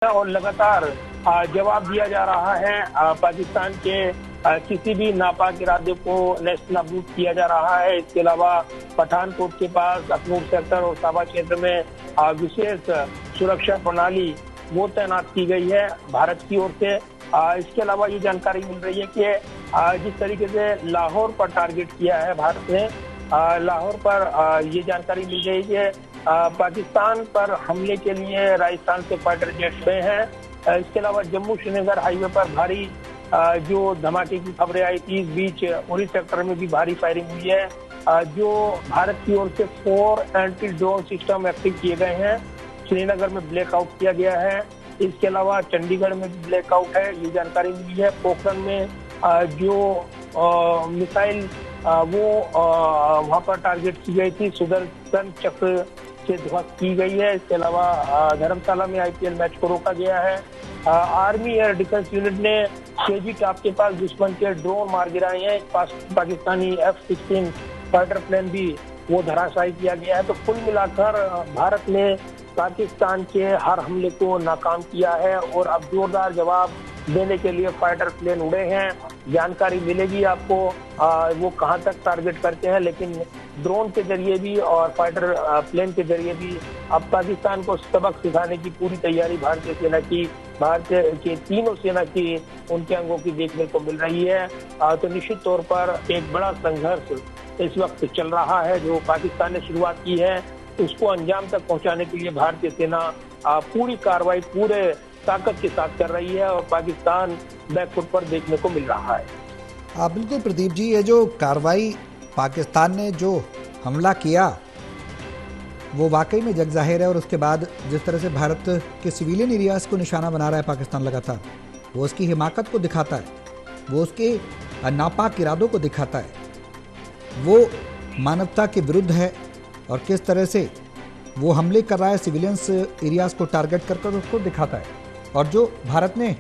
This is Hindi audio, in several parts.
और लगातार जवाब दिया जा रहा है। पाकिस्तान के किसी भी नापाक इरादे को नेस्तनाबूद किया जा रहा है। इसके अलावा पठानकोट के पास अखनूर सेक्टर और साबा क्षेत्र में विशेष सुरक्षा प्रणाली वो तैनात की गई है भारत की ओर से। इसके अलावा ये जानकारी मिल रही है कि जिस तरीके से लाहौर पर टारगेट किया है भारत ने, लाहौर पर ये जानकारी मिल गई कि पाकिस्तान पर हमले के लिए राजस्थान से फाइटर जेट गए हैं। इसके अलावा जम्मू श्रीनगर हाईवे पर भारी जो धमाके की खबरें आई थी, इस बीच उरी सेक्टर में भी भारी फायरिंग हुई है। जो भारत की ओर से 4 एंटी ड्रोन सिस्टम एक्टिव किए गए हैं। श्रीनगर में ब्लैकआउट किया गया है। इसके अलावा चंडीगढ़ में भी ब्लैकआउट है, ये जानकारी मिली है। पोखरण में जो मिसाइल वो वहां पर टारगेट की गई थी, सुदर्शन चक्र से ध्वस्त की गई है। इसके अलावा धर्मशाला में आईपीएल मैच को रोका गया है। आर्मी एयर डिफेंस यूनिट ने केजी टॉप के पास दुश्मन के ड्रोन मार गिराए हैं। पाकिस्तानी F-16 फाइटर प्लेन भी वो धराशायी किया गया है। तो कुल मिलाकर भारत ने पाकिस्तान के हर हमले को नाकाम किया है और अब जोरदार जवाब देने के लिए फाइटर प्लेन उड़े हैं। जानकारी मिलेगी आपको वो कहां तक टारगेट करते हैं, लेकिन ड्रोन के जरिए भी और फाइटर प्लेन के जरिए भी अब पाकिस्तान को सबक सिखाने की पूरी तैयारी भारतीय सेना की, भारतीय के तीनों सेना की, उनके अंगों की देखने को मिल रही है। तो निश्चित तौर पर एक बड़ा संघर्ष इस वक्त चल रहा है जो पाकिस्तान ने शुरुआत की है, उसको अंजाम तक पहुंचाने के लिए भारतीय सेना पूरी कार्रवाई पूरे ताकत के साथ कर रही है और पाकिस्तान बैकफुट पर देखने को मिल रहा है। बिल्कुल प्रदीप जी, ये जो कार्रवाई पाकिस्तान ने जो हमला किया वो वाकई में जगजाहिर है। और उसके बाद जिस तरह से भारत के सिविलियन एरियाज को निशाना बना रहा है पाकिस्तान लगातार, वो उसकी हिमाकत को दिखाता है, वो उसके नापाक इरादों को दिखाता है, वो मानवता के विरुद्ध है और किस तरह से वो हमले कर रहा है सिविलियंस एरियाज को टारगेट कर उसको दिखाता है। और जो भारत ने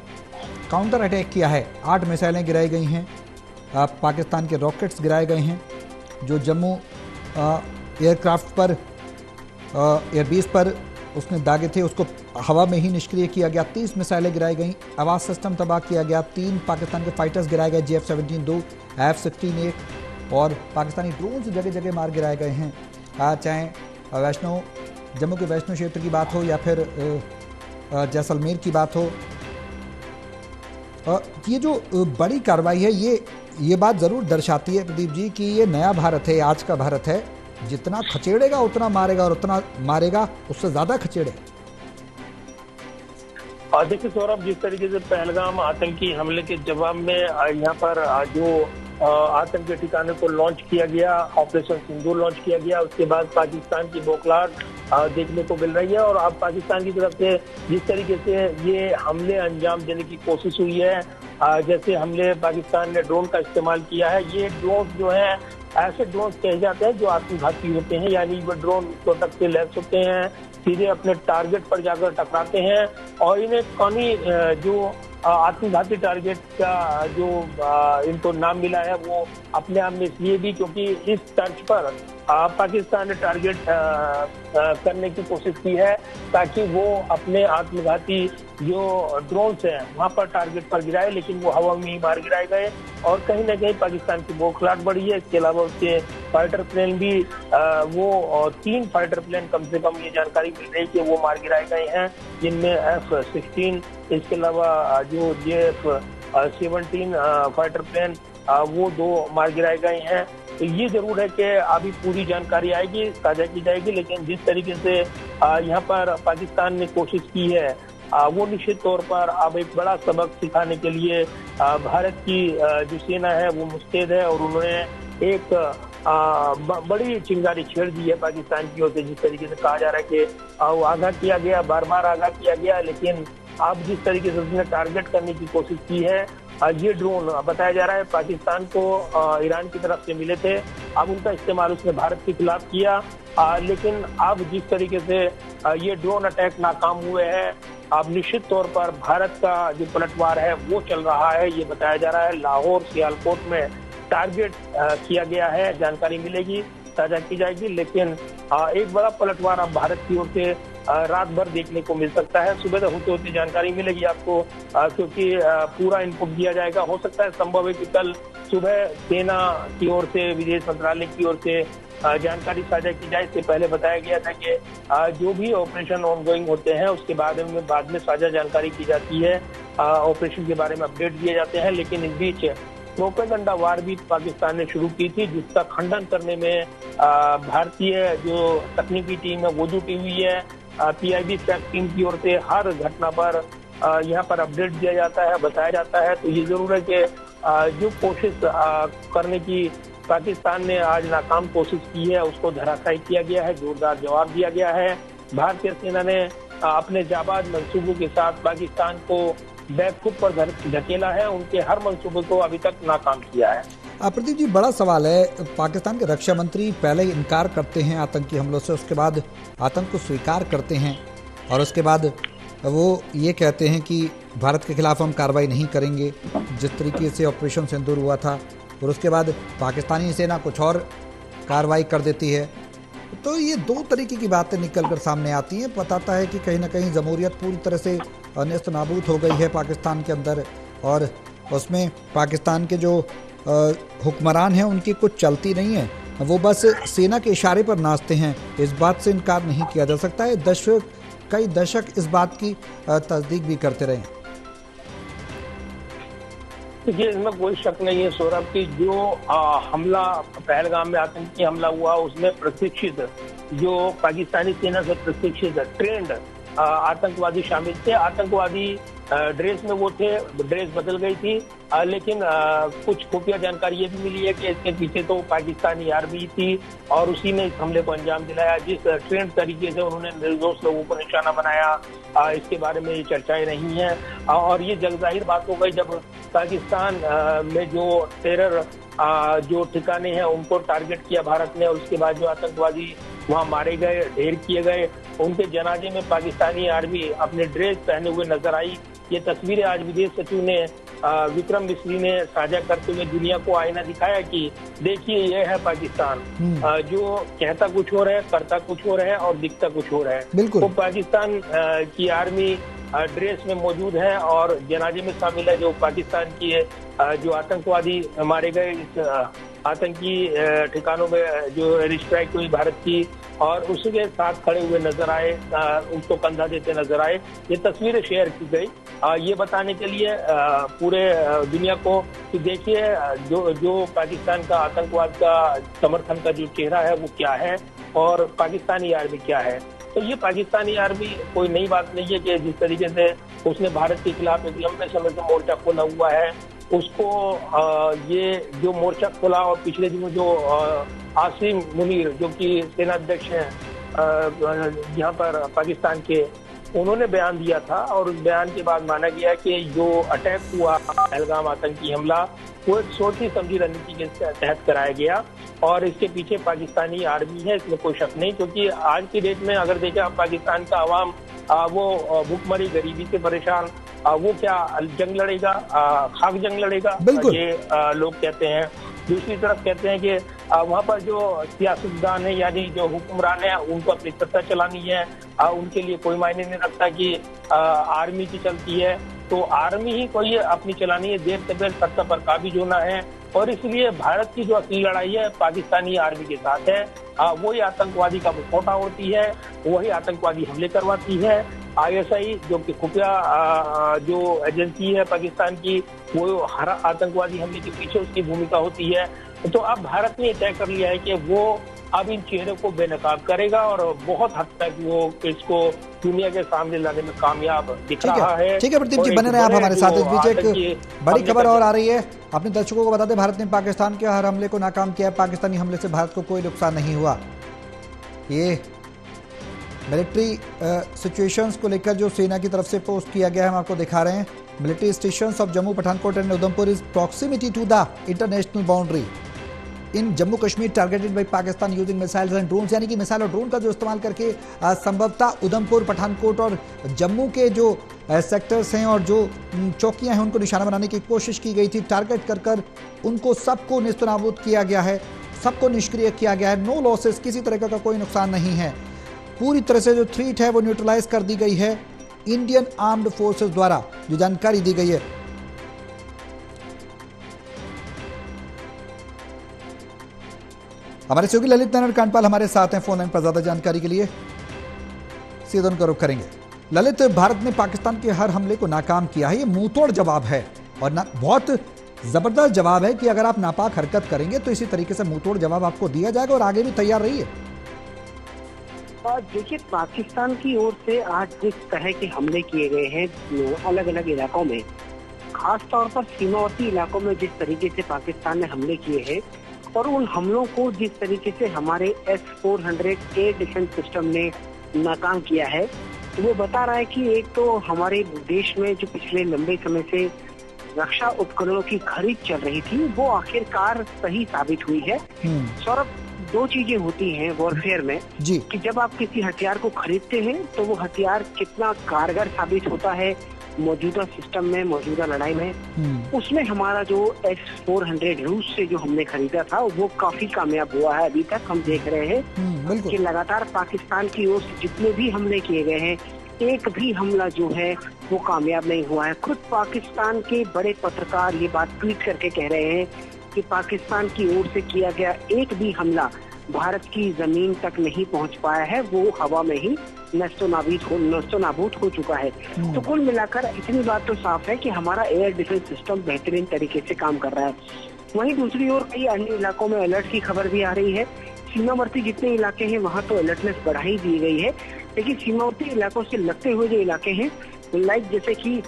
काउंटर अटैक किया है, 8 मिसाइलें गिराई गई हैं, पाकिस्तान के रॉकेट्स गिराए गए हैं, जो जम्मू एयरक्राफ्ट पर एयरबेस पर उसने दागे थे उसको हवा में ही निष्क्रिय किया गया। 30 मिसाइलें गिराई गई, आवाज़ सिस्टम तबाह किया गया, 3 पाकिस्तान के फाइटर्स गिराए गए, JF-17, 2 F-16 1, और पाकिस्तानी ड्रोन से जगह जगह मार गिराए गए हैं। चाहे जम्मू के वैष्णो क्षेत्र की बात हो या फिर जैसलमेर की बात हो। ये जो बड़ी कार्रवाई है ये बात ज़रूर दर्शाती है प्रदीप जी कि ये नया भारत है, आज का भारत है। जितना खचेड़ेगा उतना मारेगा और उतना मारेगा उससे ज़्यादा खचेड़ेगा। और देखिए सौरभ, जिस तरीके से पहलगाम आतंकी हमले के जवाब में यहाँ पर जो आतंकी ठिकाने को लॉन्च किया गया, ऑपरेशन सिंदूर लॉन्च किया गया, उसके बाद पाकिस्तान की बौखलाहट देखने को मिल रही है। और अब पाकिस्तान की तरफ से जिस तरीके से ये हमले अंजाम देने की कोशिश हुई है, जैसे हमले पाकिस्तान ने ड्रोन का इस्तेमाल किया है। ये ड्रोन जो है ऐसे ड्रोन कहे जाते हैं जो आत्मघाती होते हैं, यानी वो ड्रोन प्रोडक्ट से लैस होते हैं, सीधे अपने टारगेट पर जाकर टकराते हैं। और इन्हें कौनी जो आत्मघाती टारगेट का जो इनको नाम मिला है वो अपने आप में इसलिए भी क्योंकि इस तर्ज पर पाकिस्तान ने टारगेट करने की कोशिश की है ताकि वो अपने आत्मघाती जो ड्रोन्स हैं वहां पर टारगेट पर गिराए, लेकिन वो हवा में ही मार गिराए गए। और कहीं ना कहीं पाकिस्तान की बौखलाहट बढ़ी है। इसके अलावा उसके फाइटर प्लेन भी वो 3 फाइटर प्लेन कम से कम ये जानकारी मिल रही है कि वो मार गिराए गए हैं, जिनमें F-16, इसके अलावा जो JF-17 फाइटर प्लेन वो 2 मार गिराए गए हैं। तो ये जरूर है कि अभी पूरी जानकारी आएगी, साझा की जाएगी, लेकिन जिस तरीके से यहाँ पर पाकिस्तान ने कोशिश की है वो निश्चित तौर पर अब एक बड़ा सबक सिखाने के लिए भारत की जो सेना है वो मुस्तैद है। और उन्होंने एक बड़ी चिंगारी छेड़ दी है पाकिस्तान की ओर से। जिस तरीके से कहा जा रहा है कि वो आगाह किया गया, बार बार आगाह किया गया, लेकिन अब जिस तरीके से उसने टारगेट करने की कोशिश की है, ये ड्रोन बताया जा रहा है पाकिस्तान को ईरान की तरफ से मिले थे, अब उनका इस्तेमाल उसने भारत के खिलाफ किया। लेकिन अब जिस तरीके से ये ड्रोन अटैक नाकाम हुए हैं, अब निश्चित तौर पर भारत का जो पलटवार है वो चल रहा है। ये बताया जा रहा है लाहौर सियालकोट में टारगेट किया गया है, जानकारी मिलेगी, साझा की जाएगी, लेकिन एक बड़ा पलटवार अब भारत की ओर से रात भर देखने को मिल सकता है। सुबह तक होते होते जानकारी मिलेगी आपको, क्योंकि पूरा इनपुट दिया जाएगा। हो सकता है, संभव है कि कल सुबह सेना की ओर से, विदेश मंत्रालय की ओर से जानकारी साझा की जाए। इससे पहले बताया गया था कि जो भी ऑपरेशन ऑनगोइंग होते हैं उसके बाद में साझा जानकारी की जाती है, ऑपरेशन के बारे में अपडेट दिए जाते हैं। लेकिन इस बीच प्रोपेगेंडा वार भी पाकिस्तान ने शुरू की थी, जिसका खंडन करने में भारतीय जो तकनीकी टीम है वो जुटी हुई है। PIB फैक्ट टीम की ओर से हर घटना पर यहाँ पर अपडेट दिया जाता है, बताया जाता है। तो ये जरूर है कि जो कोशिश करने की पाकिस्तान ने आज नाकाम कोशिश की है, उसको धराशायी किया गया है, जोरदार जवाब दिया गया है। भारतीय सेना ने अपने जाबाज मंसूबों के साथ पाकिस्तान को बैकफुट पर धकेला है, उनके हर मंसूबे को अभी तक नाकाम किया है। प्रदीप जी, बड़ा सवाल है, पाकिस्तान के रक्षा मंत्री पहले ही इनकार करते हैं आतंकी हमलों से, उसके बाद आतंक को स्वीकार करते हैं और उसके बाद वो ये कहते हैं कि भारत के खिलाफ हम कार्रवाई नहीं करेंगे, जिस तरीके से ऑपरेशन सिंदूर हुआ था। और उसके बाद पाकिस्तानी सेना कुछ और कार्रवाई कर देती है। तो ये दो तरीके की बातें निकल कर सामने आती हैं। बताता है कि कहीं ना कहीं जमहूरियत पूरी तरह से नेस्त नाबूद हो गई है पाकिस्तान के अंदर, और उसमें पाकिस्तान के जो हुक्मरान हैं उनकी कुछ चलती नहीं है, वो बस सेना के इशारे पर नाचते हैं। इस बात से इनकार नहीं किया जा सकता है। कई दशक इस बात की तस्दीक भी करते रहे। देखिए, इसमें कोई शक नहीं है सौरभ की, जो हमला पहलगाम में आतंकी हमला हुआ उसमें प्रशिक्षित, जो पाकिस्तानी सेना से प्रशिक्षित ट्रेंड आतंकवादी शामिल थे। आतंकवादी ड्रेस में वो थे, ड्रेस बदल गई थी, लेकिन कुछ खुफिया जानकारी ये भी मिली है कि इसके पीछे तो पाकिस्तानी आर्मी थी और उसी ने इस हमले को अंजाम दिलाया। जिस ट्रेंड तरीके से उन्होंने निर्दोष लोगों को निशाना बनाया, इसके बारे में ये चर्चाएं नहीं है। और ये जगजाहिर बात हो गई जब पाकिस्तान में जो टेरर जो ठिकाने हैं उनको टारगेट किया भारत ने, और उसके बाद जो आतंकवादी वहां मारे गए, ढेर किए गए, उनके जनाजे में पाकिस्तानी आर्मी अपने ड्रेस पहने हुए नजर आई। ये तस्वीरें आज विदेश सचिव ने विक्रम मिस्री ने साझा करते हुए दुनिया को आईना दिखाया कि देखिए ये है पाकिस्तान, जो कहता कुछ और है, करता कुछ और है और दिखता कुछ और है। तो पाकिस्तान की आर्मी ड्रेस में मौजूद है और जनाजे में शामिल है जो पाकिस्तान की जो आतंकवादी मारे गए, इस आतंकी ठिकानों में जो एयर स्ट्राइक हुई भारत की, और उसके साथ खड़े हुए नजर आए, उसको कंधा देते नजर आए। ये तस्वीरें शेयर की गई ये बताने के लिए पूरे दुनिया को कि देखिए जो पाकिस्तान का आतंकवाद का समर्थन का जो चेहरा है वो क्या है और पाकिस्तानी आर्मी क्या है। तो ये पाकिस्तानी आर्मी कोई नई बात नहीं है कि जिस तरीके से उसने भारत के खिलाफ एक लंबे समय से मोर्चा खोला हुआ है, उसको ये जो मोर्चा खोला और पिछले दिनों जो आसिम मुनीर जो कि सेनाध्यक्ष हैं यहाँ पर पाकिस्तान के, उन्होंने बयान दिया था और उस बयान के बाद माना गया कि जो अटैक हुआ पहलगाम आतंकी हमला वो एक सोची समझी रणनीति के तहत कराया गया और इसके पीछे पाकिस्तानी आर्मी है, इसमें कोई शक नहीं। क्योंकि आज की डेट में अगर देखें आप, पाकिस्तान का आवाम वो भूखमरी गरीबी से परेशान, वो क्या जंग लड़ेगा, खाक जंग लड़ेगा, ये लोग कहते हैं। दूसरी तरफ कहते हैं कि वहाँ पर जो सियासतदान है यानी जो हुक्मरान है उनको अपनी सत्ता चलानी है, उनके लिए कोई मायने नहीं रखता कि आर्मी की चलती है, तो आर्मी ही कोई अपनी चलानी है, देर से देर सत्ता पर काबिज होना है। और इसलिए भारत की जो असली लड़ाई है पाकिस्तानी आर्मी के साथ है, वही आतंकवादी का मुखौटा उड़ती है, वही आतंकवादी हमले करवाती है। ISI जो कि खुफिया जो एजेंसी है पाकिस्तान की, वो हर आतंकवादी हमले के पीछे उसकी भूमिका होती है। तो अब भारत ने तय कर लिया है कि वो अब इन चेहरों को बेनकाब करेगा और बहुत हद तक वो इसको दुनिया के सामने लाने में कामयाब दिख रहा है। ठीक है प्रदीप जी, बने रहे आप हमारे साथ। इस बीच एक बड़ी खबर और आ रही है, अपने दर्शकों को बता दें, भारत ने पाकिस्तान के हर हमले को नाकाम किया है। पाकिस्तानी हमले से भारत को कोई नुकसान नहीं हुआ। ये मिलिट्री सिचुएशंस को लेकर जो सेना की तरफ से पोस्ट किया गया है हम आपको दिखा रहे हैं। Military stations of Jammu, Pathankot and Udhampur is proximity to the international boundary in Jammu Kashmir targeted by Pakistan using missiles and drones, यानी कि मिसाइल और ड्रोन का जो इस्तेमाल करके संभवतः उधमपुर, पठानकोट और जम्मू के जो सेक्टर्स हैं और जो चौकियां हैं उनको निशाना बनाने की कोशिश की गई थी। टारगेट कर कर उनको सबको नेस्तनाबूद किया गया है, सबको निष्क्रिय किया गया है। नो लॉसेस, किसी तरह का कोई नुकसान नहीं है। पूरी तरह से जो थ्रेट है वो न्यूट्रलाइज कर दी गई है इंडियन आर्म्ड फोर्सेस द्वारा, जो जानकारी दी गई है। हमारे सहयोगी ललित नारायण कांडपाल हमारे साथ हैं फोन लाइन पर ज्यादा जानकारी के लिए, सीधे उनका रुख करेंगे। ललित, भारत ने पाकिस्तान के हर हमले को नाकाम किया है, ये मुंहतोड़ जवाब है और बहुत जबरदस्त जवाब है कि अगर आप नापाक हरकत करेंगे तो इसी तरीके से मुंहतोड़ जवाब आपको दिया जाएगा और आगे भी तैयार रहिए। देखिए, पाकिस्तान की ओर से आज जिस तरह के हमले किए गए हैं अलग अलग इलाकों में, खास तौर पर सीमावर्ती इलाकों में जिस तरीके से पाकिस्तान ने हमले किए हैं और उन हमलों को जिस तरीके से हमारे S-400 एयर डिफेंस सिस्टम ने नाकाम किया है, तो वो बता रहा है कि एक तो हमारे देश में जो पिछले लंबे समय से रक्षा उपकरणों की खरीद चल रही थी वो आखिरकार सही साबित हुई है। सौरभ, दो चीजें होती हैं वॉरफेयर में जी, कि जब आप किसी हथियार को खरीदते हैं तो वो हथियार कितना कारगर साबित होता है मौजूदा सिस्टम में, मौजूदा लड़ाई में। उसमें हमारा जो S-400 रूस से जो हमने खरीदा था वो काफी कामयाब हुआ है। अभी तक हम देख रहे हैं कि लगातार पाकिस्तान की ओर से जितने भी हमले किए गए हैं, एक भी हमला जो है वो कामयाब नहीं हुआ है। खुद पाकिस्तान के बड़े पत्रकार ये बात ट्वीट करके कह रहे हैं कि पाकिस्तान की ओर से किया गया एक भी हमला भारत की जमीन तक नहीं पहुंच पाया है, वो हवा में ही नस्तोनाबूद हो चुका है। तो कुल मिलाकर इतनी बात तो साफ है कि हमारा एयर डिफेंस सिस्टम बेहतरीन तरीके से काम कर रहा है। वहीं दूसरी ओर कई अन्य इलाकों में अलर्ट की खबर भी आ रही है। सीमावर्ती जितने इलाके हैं वहाँ तो अलर्टनेस बढ़ाई दी गई है, लेकिन सीमावर्ती इलाकों से लगते हुए जो इलाके हैं, लाइक जैसे कि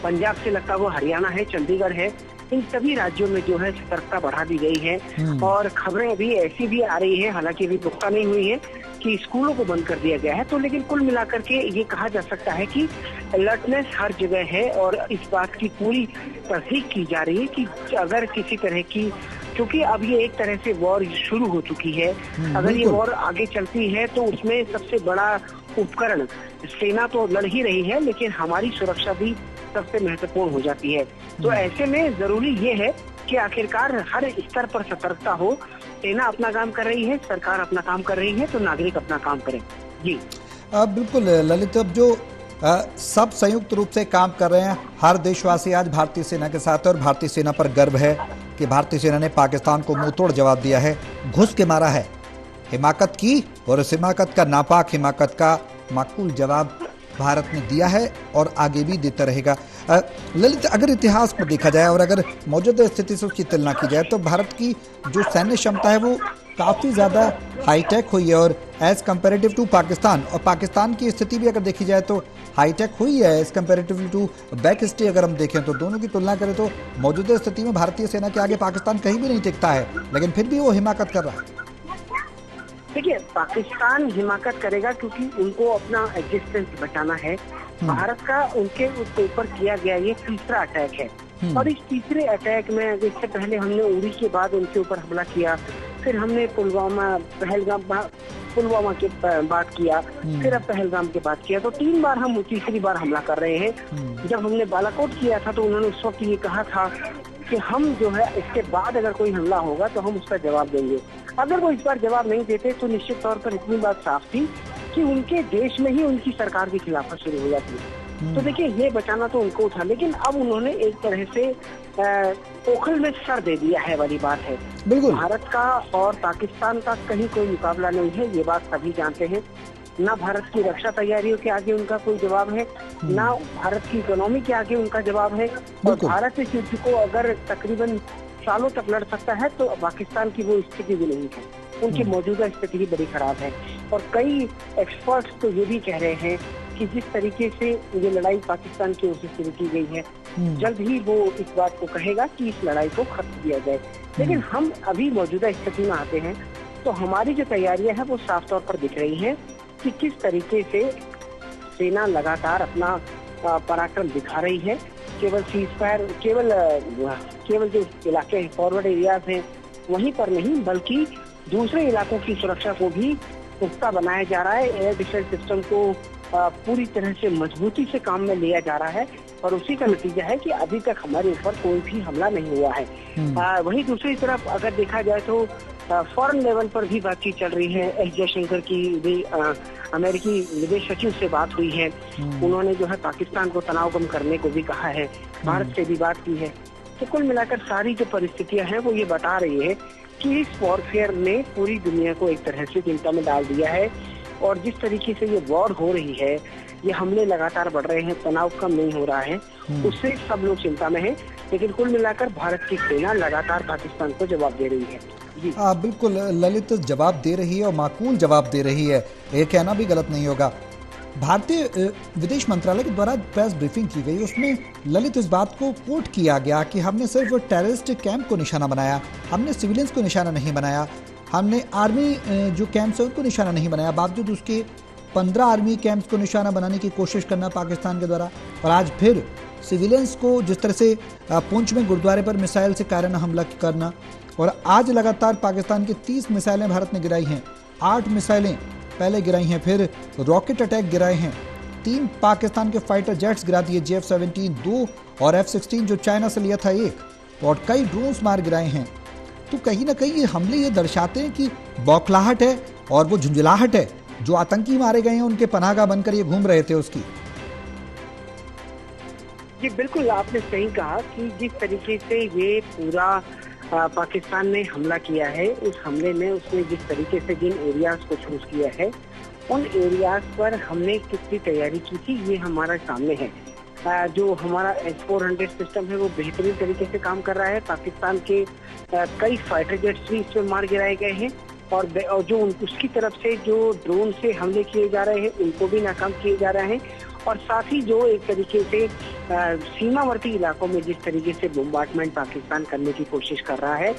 पंजाब से लगता हुआ हरियाणा है, चंडीगढ़ है, इन सभी राज्यों में जो है सतर्कता बढ़ा दी गई है। और खबरें अभी ऐसी भी आ रही है, हालांकि अभी पुख्ता नहीं हुई है, कि स्कूलों को बंद कर दिया गया है। तो लेकिन कुल मिलाकर के ये कहा जा सकता है कि अलर्टनेस हर जगह है और इस बात की पूरी तस्दीक की जा रही है कि अगर किसी तरह की, क्योंकि अब ये एक तरह से वॉर शुरू हो चुकी है, अगर ये वॉर आगे चलती है तो उसमें सबसे बड़ा उपकरण सेना तो लड़ ही रही है, लेकिन हमारी सुरक्षा भी सबसे महत्वपूर्ण हो जाती है। तो ऐसे में जरूरी ये है कि आखिरकार हर स्तर पर सतर्कता हो। सेना अपना काम कर रही है, सरकार अपना काम कर रही है, तो नागरिक अपना काम करें। जी बिल्कुल ललित, अब जो सब संयुक्त रूप से काम कर रहे हैं, हर देशवासी आज भारतीय सेना के साथ है और भारतीय सेना पर गर्व है कि भारतीय सेना ने पाकिस्तान को मुंहतोड़ जवाब दिया है, घुस के मारा है, हिमाकत की, और उस हिमाकत का नापाक हिमाकत का माकूल जवाब भारत ने दिया है और आगे भी देता रहेगा। ललित, अगर इतिहास को देखा जाए और अगर मौजूदा स्थिति से उसकी तुलना की जाए तो भारत की जो सैन्य क्षमता है वो काफ़ी ज़्यादा हाईटेक हुई है और एज कम्पेरेटिव टू पाकिस्तान, और पाकिस्तान की स्थिति भी अगर देखी जाए तो हाईटेक हुई है as comparative to back history. अगर हम देखें तो दोनों की तुलना करें तो मौजूदा स्थिति में भारतीय सेना के आगे पाकिस्तान कहीं भी नहीं टिकता है, लेकिन फिर भी वो हिमाकत कर रहा है। देखिए, पाकिस्तान हिमाकत करेगा क्योंकि उनको अपना एग्जिस्टेंस बचाना है। भारत का उनके ऊपर किया गया ये तीसरा अटैक है और इस तीसरे अटैक में इससे पहले हमने उरी के बाद उनके ऊपर हमला किया, फिर हमने पुलवामा के बात किया, फिर अब पहलगाम के बात किया, तो 3 बार हम तीसरी बार हमला कर रहे हैं। जब हमने बालाकोट किया था तो उन्होंने उस वक्त ये कहा था कि हम जो है इसके बाद अगर कोई हमला होगा तो हम उसका जवाब देंगे। अगर वो इस बार जवाब नहीं देते तो निश्चित तौर पर इतनी बात साफ थी कि उनके देश में ही उनकी सरकार की खिलाफत शुरू हो जाती है। तो देखिए, ये बचाना तो उनको था, लेकिन अब उन्होंने एक तरह से पोखल में सर दे दिया है वाली बात है। भारत का और पाकिस्तान का कहीं कोई मुकाबला नहीं है, ये बात सभी जानते हैं। ना भारत की रक्षा तैयारियों के आगे उनका कोई जवाब है, ना भारत की इकोनॉमी के आगे उनका जवाब है। और भारत इस युद्ध को अगर तकरीबन सालों तक लड़ सकता है तो पाकिस्तान की वो स्थिति भी नहीं है, उनकी मौजूदा स्थिति भी बड़ी खराब है। और कई एक्सपर्ट्स तो ये भी कह रहे हैं कि जिस तरीके से ये लड़ाई पाकिस्तान की ओर से शुरू की गई है, जल्द ही वो इस बात को कहेगा कि इस लड़ाई को खत्म किया जाए। लेकिन हम अभी मौजूदा स्थिति में आते हैं तो हमारी जो तैयारियां हैं वो साफ तौर पर दिख रही हैं कि किस तरीके से सेना लगातार अपना पराक्रम दिखा रही है। केवल सीजफायर, केवल जो इलाके फॉरवर्ड एरियाज हैं वहीं पर नहीं, बल्कि दूसरे इलाकों की सुरक्षा को भी पुख्ता बनाया जा रहा है। एयर डिफेंस सिस्टम को पूरी तरह से मजबूती से काम में लिया जा रहा है और उसी का नतीजा है कि अभी तक हमारे ऊपर कोई भी हमला नहीं हुआ है। वहीं दूसरी तरफ अगर देखा जाए तो फॉरेन लेवल पर भी बातचीत चल रही है। एस जयशंकर की भी अमेरिकी विदेश सचिव से बात हुई है। उन्होंने जो है पाकिस्तान को तनाव कम करने को भी कहा है, भारत से भी बात की है। तो कुल मिलाकर सारी जो परिस्थितियां हैं वो ये बता रही है कि इस वॉरफेयर ने पूरी दुनिया को एक तरह से चिंता में डाल दिया है। और जिस तरीके से ये वॉर हो रही है, ये हमले लगातार बढ़ रहे हैं, तनाव कम नहीं हो रहा है, उससे सब लोग चिंता में हैं। लेकिन कुल मिलाकर भारत की सेना लगातार पाकिस्तान को जवाब दे रही है। जी बिल्कुल ललित, जवाब दे रही है और माकूल जवाब दे रही है, ये कहना भी गलत नहीं होगा। भारतीय विदेश मंत्रालय के द्वारा प्रेस ब्रीफिंग की गई, उसमें ललित इस बात को कोट किया गया कि हमने सिर्फ टेररिस्ट कैंप को निशाना बनाया, हमने सिविलियंस को निशाना नहीं बनाया, हमने आर्मी जो कैंप्स है उनको निशाना नहीं बनाया। बावजूद उसके 15 आर्मी कैंप्स को निशाना बनाने की कोशिश करना पाकिस्तान के द्वारा, और आज फिर सिविलियंस को जिस तरह से पुंछ में गुरुद्वारे पर मिसाइल से कायराना हमला करना, और आज लगातार पाकिस्तान की 30 मिसाइलें भारत ने गिराई हैं। 8 मिसाइलें पहले गिराई हैं, फिर रॉकेट अटैक गिराए हैं, 3 पाकिस्तान के फाइटर जेट्स गिरा दिए, JF-17, 2 और F-16 जो चाइना से लिया था 1, और कई ड्रोन्स मार गिराए हैं। तो कहीं ना कहीं ये हमले ये दर्शाते हैं कि बौखलाहट है और वो झुंझलाहट है जो आतंकी मारे गए हैं उनके पनाहगाह बनकर ये घूम रहे थे उसकी। जी बिल्कुल, आपने सही कहा कि जिस तरीके से ये पूरा पाकिस्तान ने हमला किया है, उस हमले में उसने जिस तरीके से जिन एरियाज को चूज किया है, उन एरियाज पर हमने कितनी तैयारी की थी ये हमारे सामने है। जो हमारा S-400 सिस्टम है वो बेहतरीन तरीके से काम कर रहा है। पाकिस्तान के कई फाइटर जेट्स भी इसमें मार गिराए गए हैं, और जो उसकी तरफ से जो ड्रोन से हमले किए जा रहे हैं उनको भी नाकाम किए जा रहे हैं। और साथ ही जो एक तरीके से सीमावर्ती इलाकों में जिस तरीके से बोम्बार्डमेंट पाकिस्तान करने की कोशिश कर रहा है,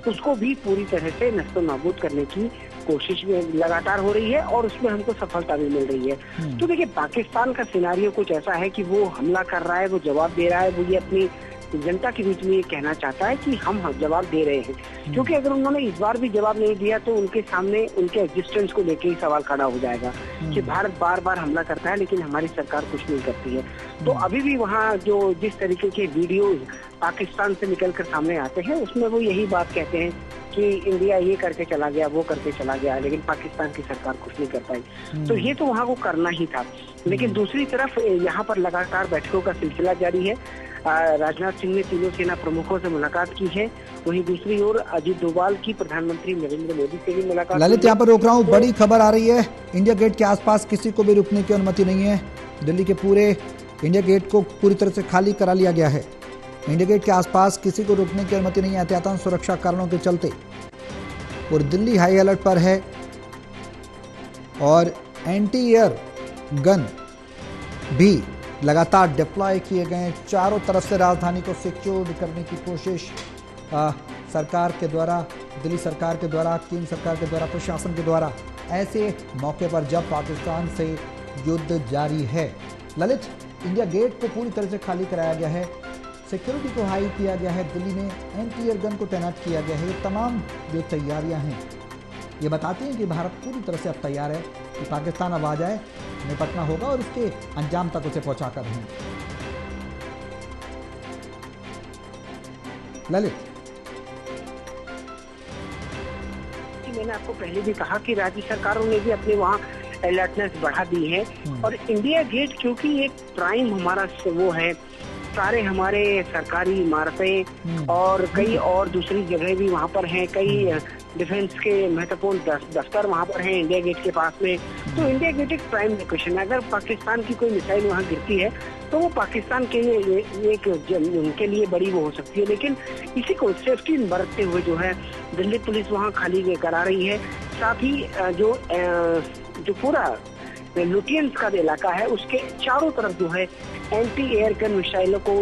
उसको भी पूरी तरह से नस्तो नाबूद करने की कोशिश लगातार हो रही है, और उसमें हमको सफलता भी मिल रही है। तो देखिए, पाकिस्तान का सिनारियो कुछ ऐसा है कि वो हमला कर रहा है, वो जवाब दे रहा है, वो ये अपनी जनता के बीच में ये कहना चाहता है कि हम जवाब दे रहे हैं। क्योंकि अगर उन्होंने इस बार भी जवाब नहीं दिया तो उनके सामने उनके एग्जिस्टेंस को लेकर ही सवाल खड़ा हो जाएगा कि भारत बार बार हमला करता है लेकिन हमारी सरकार कुछ नहीं करती है। तो अभी भी वहाँ जो जिस तरीके के वीडियोज पाकिस्तान से निकलकर सामने आते हैं, उसमें वो यही बात कहते हैं कि इंडिया ये करके चला गया, वो करके चला गया, लेकिन पाकिस्तान की सरकार कुछ नहीं कर पाई। तो ये तो वहाँ को करना ही था। लेकिन दूसरी तरफ यहाँ पर लगातार बैठकों का सिलसिला जारी है। राजनाथ सिंह ने तीनों सेना प्रमुखों से मुलाकात की है। वहीं दूसरी ओर अजीत डोभाल की प्रधानमंत्री नरेंद्र मोदी से भी मुलाकात। ललित, यहाँ पर रोक रहा हूँ, बड़ी खबर आ रही है, इंडिया गेट के आसपास किसी को भी रुकने की अनुमति नहीं है। दिल्ली के पूरे इंडिया गेट को पूरी तरह से खाली करा लिया गया है। इंडिया गेट के आसपास किसी को रुकने की अनुमति नहीं है, एहतियातन सुरक्षा कारणों के चलते। और दिल्ली हाई अलर्ट पर है, और एंटी एयर गन भी लगातार डिप्लॉय किए गए। चारों तरफ से राजधानी को सिक्योर करने की कोशिश सरकार के द्वारा, दिल्ली सरकार के द्वारा, केंद्र सरकार के द्वारा, प्रशासन के द्वारा, ऐसे मौके पर जब पाकिस्तान से युद्ध जारी है। ललित, इंडिया गेट को पूरी तरह से खाली कराया गया है, सिक्योरिटी को हाई किया गया है, दिल्ली में एंटी एयर गन को तैनात किया गया है। ये तमाम जो तैयारियां हैं ये बताती हैं कि भारत पूरी तरह से अब तैयार है कि पाकिस्तान अब आ जाए, निपटना होगा और उसके अंजाम तक उसे पहुंचा कर रहेंगे। ललित, मैंने आपको पहले भी कहा कि राज्य सरकारों ने भी अपने वहाँ अलर्टनेस बढ़ा दी है। और इंडिया गेट क्योंकि एक प्राइम हमारा वो है, सारे हमारे सरकारी इमारतें और कई और दूसरी जगह भी वहाँ पर हैं, कई डिफेंस के महत्वपूर्ण दफ्तर वहाँ पर हैं इंडिया गेट के पास में। तो इंडिया गेट एक प्राइम लोकेशन है। अगर पाकिस्तान की कोई मिसाइल वहाँ गिरती है तो वो पाकिस्तान के लिए एक उनके लिए बड़ी वो हो सकती है। लेकिन इसी को सेफ्टी बरतते हुए जो है दिल्ली पुलिस वहाँ खाली करा रही है। साथ ही जो पूरा लुटियंस का इलाका है उसके चारों तरफ जो है एंटी एयर गन मिसाइलों को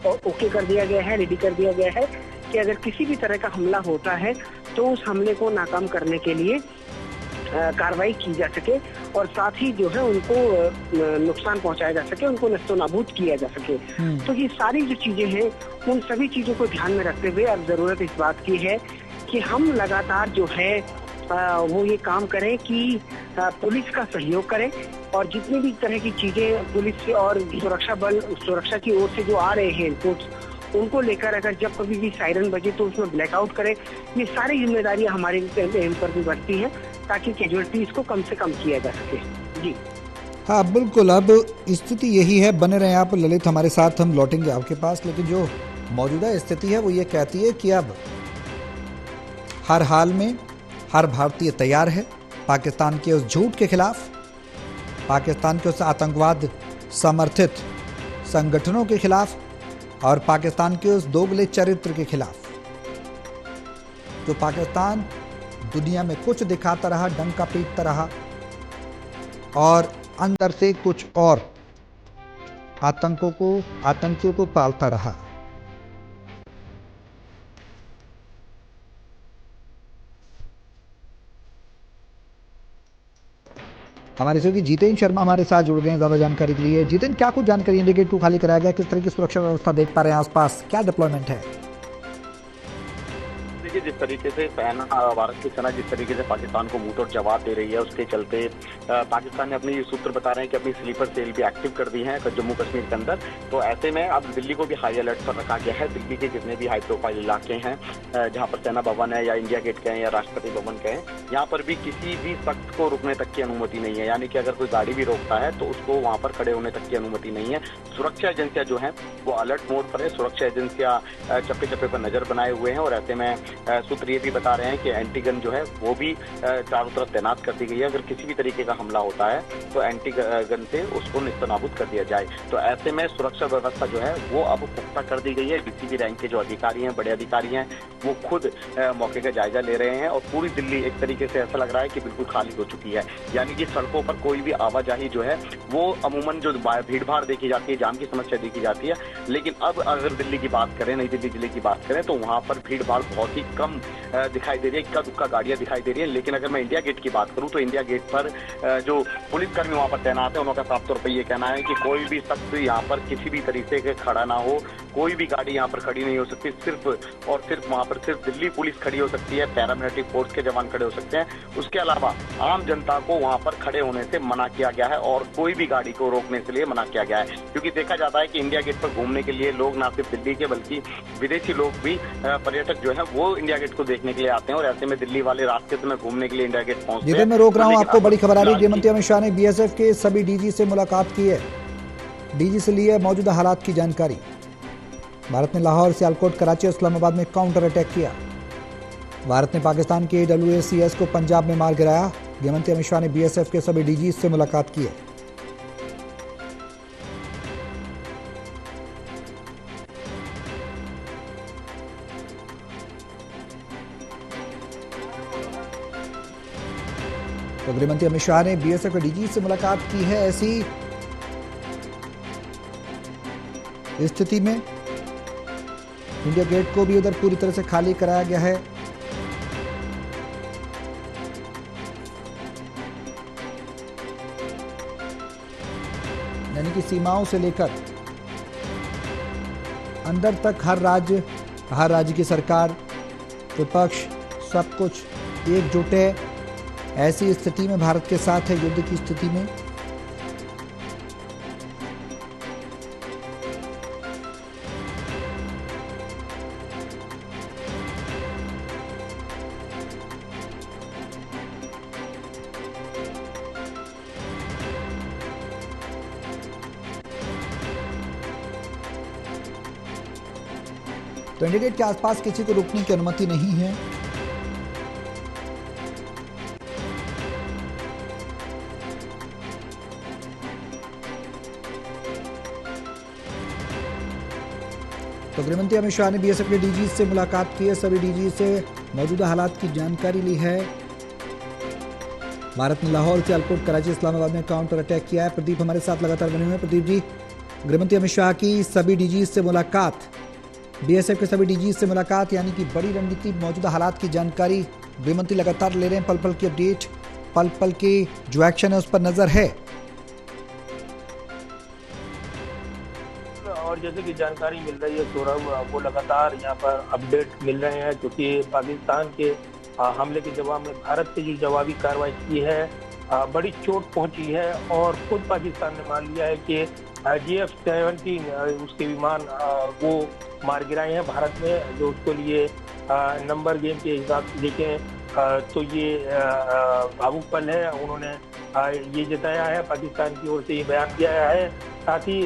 ओके कर दिया गया है, रेडी कर दिया गया है कि अगर किसी भी तरह का हमला होता है तो उस हमले को नाकाम करने के लिए कार्रवाई की जा सके, और साथ ही जो है उनको नुकसान पहुंचाया जा सके, उनको नष्टो नाबूद किया जा सके। तो ये सारी जो चीजें हैं उन सभी चीजों को ध्यान में रखते हुए अब जरूरत इस बात की है कि हम लगातार जो है वो ये काम करें कि पुलिस का सहयोग करें, और जितनी भी तरह की चीजें पुलिस से और सुरक्षा बल, सुरक्षा की ओर से जो आ रहे हैं इनपुट्स, उनको लेकर अगर जब कभी भी सायरन बजे तो उसमें ब्लैकआउट करे, ये सारी जिम्मेदारियां हमारे पर भी बढ़ती हैं ताकि कैजुअलिटीज को कम से कम किया जा सके। जी हाँ बिल्कुल, अब स्थिति यही है। बने रहे आप ललित हमारे साथ, हम लौटेंगे आपके पास। लेकिन जो मौजूदा स्थिति है वो ये कहती है कि अब हर हाल में हर भारतीय तैयार है पाकिस्तान के उस झूठ के खिलाफ, पाकिस्तान के उस आतंकवाद समर्थित संगठनों के खिलाफ और पाकिस्तान के उस दोगले चरित्र के खिलाफ। जो पाकिस्तान दुनिया में कुछ दिखाता रहा, डंका पीटता रहा और अंदर से कुछ और आतंकियों को पालता रहा। हमारे सहयोगी जितेंद्र शर्मा हमारे साथ जुड़ गए हैं ज़्यादा जानकारी के लिए। जितेंद्र, क्या कुछ जानकारी, इंडिकेट 2 खाली कराया गया, किस तरह की सुरक्षा व्यवस्था देख पा रहे हैं आसपास, क्या डिप्लॉयमेंट है? देखिए, जिस तरीके से भारत की सेना जिस तरीके से पाकिस्तान को मुंहतोड़ जवाब दे रही है, उसके चलते पाकिस्तान ने अपनी सूत्र बता रहे हैं कि अपनी स्लीपर सेल भी एक्टिव कर दी है जम्मू कश्मीर के अंदर। तो ऐसे में अब दिल्ली को भी हाई अलर्ट पर रखा गया है। दिल्ली के जितने भी हाई प्रोफाइल इलाके हैं जहाँ पर सेना भवन है या इंडिया गेट के हैं या राष्ट्रपति भवन के हैं, यहाँ पर भी किसी भी शख्स को रुकने तक की अनुमति नहीं है। यानी कि अगर कोई गाड़ी भी रोकता है तो उसको वहाँ पर खड़े होने तक की अनुमति नहीं है। सुरक्षा एजेंसियां जो हैं वो अलर्ट मोड पर है। सुरक्षा एजेंसियां चप्पे चप्पे पर नजर बनाए हुए हैं और ऐसे में सूत्र ये भी बता रहे हैं कि एंटी गन जो है वो भी चारों तरफ तैनात कर दी गई है। अगर किसी भी तरीके का हमला होता है तो एंटी गन से उसको निस्तनाबूद कर दिया जाए। तो ऐसे में सुरक्षा व्यवस्था जो है वो अब पुख्ता कर दी गई है। किसी भी रैंक के जो अधिकारी हैं, बड़े अधिकारी हैं, वो खुद मौके का जायजा ले रहे हैं और पूरी दिल्ली एक तरीके से ऐसा लग रहा है कि बिल्कुल खाली हो चुकी है। यानी कि सड़कों पर कोई भी आवाजाही जो है वो अमूमन जो भीड़ भाड़ देखी जाती है, जाम की समस्या देखी जाती है, लेकिन अब अगर दिल्ली की बात करें, नई दिल्ली जिले की बात करें, तो वहां पर भीड़ भाड़ बहुत ही कम दिखाई दे रही है। इक्का दुक्का गाड़ियां दिखाई दे रही है। लेकिन अगर मैं इंडिया गेट की बात करूं तो इंडिया गेट पर जो पुलिसकर्मी वहां पर तैनात है, उनका साफ तौर पर यह कहना है कि कोई भी शख्स यहाँ पर किसी भी तरीके से खड़ा ना हो, कोई भी गाड़ी यहाँ पर खड़ी नहीं हो सकती। सिर्फ और सिर्फ वहां पर सिर्फ दिल्ली पुलिस खड़ी हो सकती है, पैरामिलिट्री फोर्स के जवान खड़े हो सकते हैं। उसके अलावा आम जनता को वहां पर खड़े होने से मना किया गया है और कोई भी गाड़ी को रोकने के लिए मना किया गया है। क्योंकि देखा जाता है कि इंडिया गेट पर घूमने के लिए लोग ना सिर्फ दिल्ली के बल्कि विदेशी लोग भी, पर्यटक जो है वो इंडिया गेट को देखने के लिए आते हैं और ऐसे में दिल्ली वाले रास्ते में घूमने के लिए इंडिया गेट पहुंचते हैं। मैं रोक रहा हूं, आपको बड़ी खबर आ रही है। गृहमंत्री अमित शाह ने बीएसएफ के सभी डीजी से मुलाकात की है। डीजी से ली है मौजूदा हालात की जानकारी। भारत ने लाहौर, सियालकोट, कराची और इस्लामाबाद में काउंटर अटैक किया। भारत ने पाकिस्तान के WACS को पंजाब में मार गिराया। गृहमंत्री अमित शाह ने बीएसएफ के सभी डीजी से मुलाकात की है। तो गृहमंत्री अमित शाह ने बीएसएफ के डीजी से मुलाकात की है। ऐसी स्थिति में इंडिया गेट को भी उधर पूरी तरह से खाली कराया गया है। यानी कि सीमाओं से लेकर अंदर तक हर राज्य की सरकार, विपक्ष, सब कुछ एकजुट है। ऐसी स्थिति में भारत के साथ है, युद्ध की स्थिति में। तो इंडिया गेट के आसपास किसी को रुकने की अनुमति नहीं है। तो गृहमंत्री अमित शाह ने बीएसएफ के डीजी से मुलाकात की है। सभी डीजी से मौजूदा हालात की जानकारी ली है। भारत ने लाहौर, सियालकोट, कराची, इस्लामाबाद में काउंटर अटैक किया है। प्रदीप हमारे साथ लगातार बने हुए हैं। प्रदीप जी, गृहमंत्री अमित शाह की सभी डीजी से मुलाकात, बीएसएफ के सभी डीजी से मुलाकात, यानी कि बड़ी रणनीति, मौजूदा हालात की जानकारी गृहमंत्री लगातार ले रहे हैं। पल पल की अपडेट, पल पल के जो एक्शन है उस पर नजर है। और जैसे कि जानकारी मिल रही है सौरभ, वो लगातार यहाँ पर अपडेट मिल रहे हैं, क्योंकि पाकिस्तान के हमले के जवाब में भारत ने जो जवाबी कार्रवाई की है, बड़ी चोट पहुंची है और खुद पाकिस्तान ने मान लिया है कि GF-17 उसके विमान वो मार गिराए हैं भारत में, जो उसके लिए नंबर गेम के हिसाब से देखें तो ये भावुक पल है। उन्होंने ये जताया है, पाकिस्तान की ओर से ये बयान दिया है। साथ ही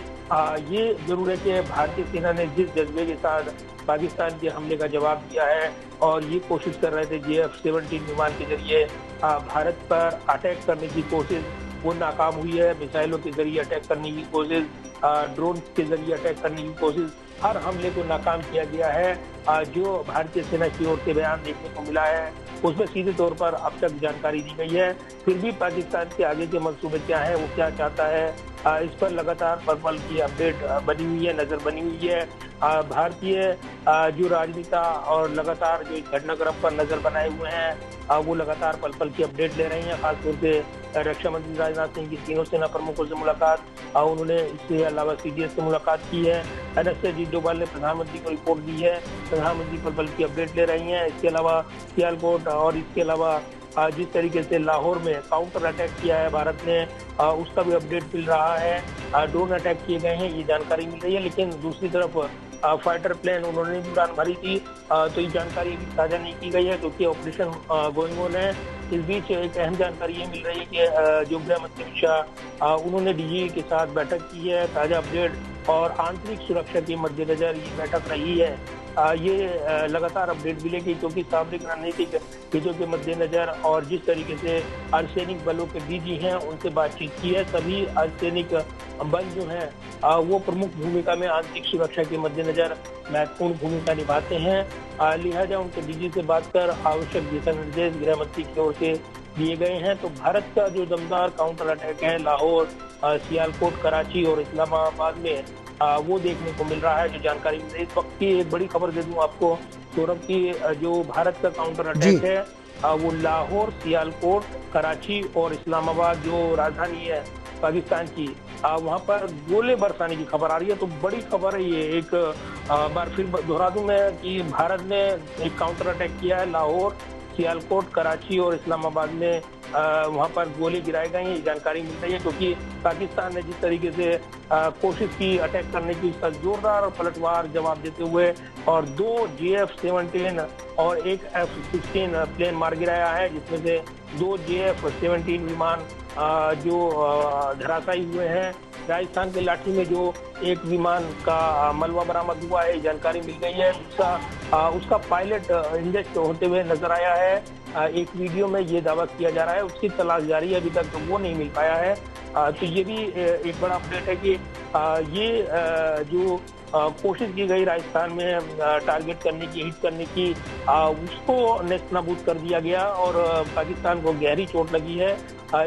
ये जरूर है कि भारतीय सेना ने जिस जज्बे के साथ पाकिस्तान के हमले का जवाब दिया है और ये कोशिश कर रहे थे GF-17 विमान के जरिए भारत पर अटैक करने की कोशिश, वो नाकाम हुई है। मिसाइलों के जरिए अटैक करने की कोशिश, ड्रोन के जरिए अटैक करने की कोशिश, हर हमले को नाकाम किया गया है। जो भारतीय सेना की ओर से बयान देखने को मिला है उसमें सीधे तौर पर अब तक जानकारी दी गई है। फिर भी पाकिस्तान के आगे के मंसूबे क्या हैं, वो क्या चाहता है, इस पर लगातार पल पल की अपडेट बनी हुई है, नजर बनी हुई है। भारतीय जो राजनेता और लगातार जो घटनाक्रम पर नजर बनाए हुए हैं वो लगातार पल पल की अपडेट ले रहे हैं। खासतौर से रक्षा मंत्री राजनाथ सिंह की तीनों सेना प्रमुखों से मुलाकात, उन्होंने इसके अलावा CDS से मुलाकात की है। NSA अजीत डोभाल ने प्रधानमंत्री को रिपोर्ट दी है, प्रधानमंत्री पल पल की अपडेट ले रही हैं। इसके अलावा सियालकोट और इसके अलावा जिस तरीके से लाहौर में काउंटर अटैक किया है भारत ने, उसका भी अपडेट मिल रहा है। ड्रोन अटैक किए गए हैं, ये जानकारी मिल रही है। लेकिन दूसरी तरफ फाइटर प्लेन उन्होंने भी उड़ान भरी थी, तो ये जानकारी अभी ताजा नहीं की गई है क्योंकि ऑपरेशन गोइंग ऑन है। इस बीच एक अहम जानकारी ये मिल रही है कि जो गृह मंत्री अमित शाह उन्होंने DG के साथ बैठक की है। ताजा अपडेट और आंतरिक सुरक्षा के मद्देनजर ये बैठक रही है। ये लगातार अपडेट मिलेगी क्योंकि सामरिक रणनीतिक हितों के मद्देनजर और जिस तरीके से अर्धसैनिक बलों के DG हैं उनसे बातचीत की है। सभी अर्धसैनिक बल जो हैं वो प्रमुख भूमिका में आंतरिक सुरक्षा के मद्देनजर महत्वपूर्ण भूमिका निभाते हैं। लिहाजा उनके DG से बात कर आवश्यक दिशा निर्देश गृह मंत्री की ओर से दिए गए हैं। तो भारत का जो दमदार काउंटर अटैक है लाहौर, सियालकोट, कराची और इस्लामाबाद में वो देखने को मिल रहा है। जो जानकारी मिल रही है इस वक्त की एक बड़ी खबर दे दूं आपको सौरभ की, जो भारत का काउंटर अटैक है वो लाहौर, सियालकोट, कराची और इस्लामाबाद जो राजधानी है पाकिस्तान की, वहाँ पर गोले बरसाने की खबर आ रही है। तो बड़ी खबर है ये। एक बार फिर दोहरा दूं मैं कि भारत ने एक काउंटर अटैक किया है लाहौर, सियालकोट, कराची और इस्लामाबाद में, वहाँ पर गोले गिराए गए हैं, ये जानकारी मिल रही है। क्योंकि पाकिस्तान ने जिस तरीके से कोशिश की अटैक करने की, उसका जोरदार और पलटवार जवाब देते हुए और 2 GF-17 और एक F-16 प्लेन मार गिराया है, जिसमें से 2 GF-17 विमान जो धराशायी हुए हैं। राजस्थान के लाठी में जो एक विमान का मलबा बरामद हुआ है, जानकारी मिल गई है। उसका पायलट इंजेक्ट होते हुए नजर आया है। एक वीडियो में ये दावा किया जा रहा है, उसकी तलाश जारी है, अभी तक तो वो नहीं मिल पाया है। तो ये भी एक बड़ा अपडेट है कि ये जो कोशिश की गई राजस्थान में टारगेट करने की, हिट करने की, उसको नेस्तनाबूद कर दिया गया और पाकिस्तान को गहरी चोट लगी है।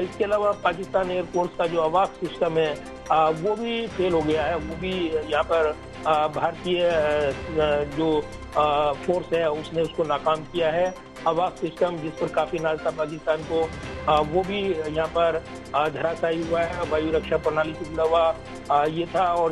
इसके अलावा पाकिस्तान एयरफोर्स का जो अवाक सिस्टम है वो भी फेल हो गया है। वो भी यहाँ पर भारतीय जो फोर्स है उसने उसको नाकाम किया है। अवाक सिस्टम जिस पर काफी नाज था पाकिस्तान को, वो भी यहाँ पर धराशायी हुआ है। वायु रक्षा प्रणाली से जुड़ा हुआ ये था और